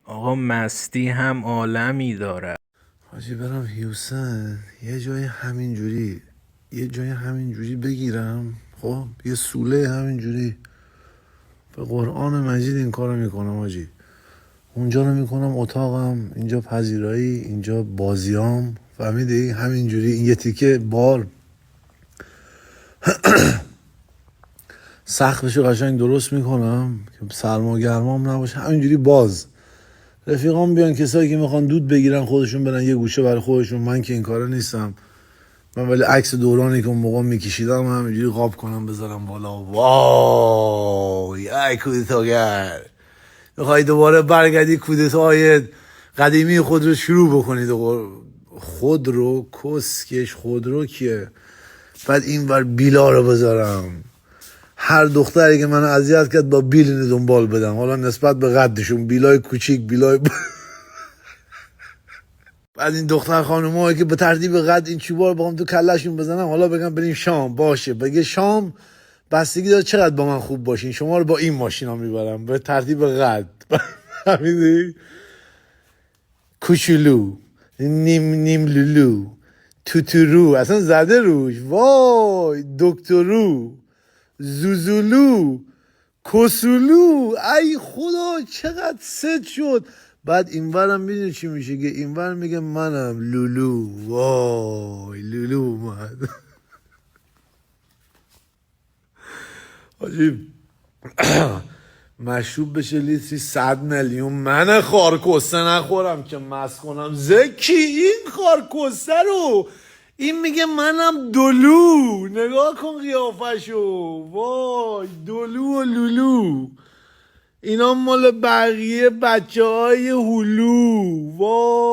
آقا مستی هم عالمی داره. حاجی برم هیوسن یه جای همینجوری بگیرم، خب یه سوله همینجوری، به قرآن مجید این کارو میکنم حاجی. اونجا رو میکنم اتاقم، اینجا پذیرایی، اینجا بازیام، فهمیدی؟ همینجوری این یه تیکه بار سقفشو قشنگ درست میکنم که سرما گرمام نباشه، همینجوری باز. رفیقام بیان، کسایی که میخوان دود بگیرن خودشون برن یه گوشه برای خودشون، من که این کارا نیستم. من ولی عکس دورانی که اون موقع میکشیدم همینجوری قاب کنم بذارم بالا. وای ای کودتاگر، میخوای دوباره برگردی کودتای قدیمی خود رو شروع بکنید؟ خود رو کسکش، خود رو کیه؟ بعد این ور بیلا رو بذارم، هر دختری که من اذیت کرد با بیل اینو دنبال بدم، حالا نسبت به قدشون بیلای کوچیک، بیلای بعد این دختر خانم‌هایی که به ترتیب قد این چوبا رو بخوام تو کلهشون بزنم، حالا بگم بریم شام، باشه بگه شام، بستگی داره چقدر با من خوب باشین، شما رو با این ماشینا میبرم به ترتیب قد. فهمیدی؟ کوچولو، نیم لولو، توتورو، اصلا زده روش، وای دکترو، زوزولو، کسولو، ای خدا چقدر ست شد. بعد اینورم میدونی چی میشه؟ که اینور میگه منم لولو، وای لولو اومد. حاجی مشروب بشه لیتری 100 میلیون، من خارکسته نخورم که مست کنم. زکی این خارکسته رو، این میگه منم دلو، نگاه کن قیافشو، وای دلو و لولو، اینا مال بقیه بچه های هلو، وای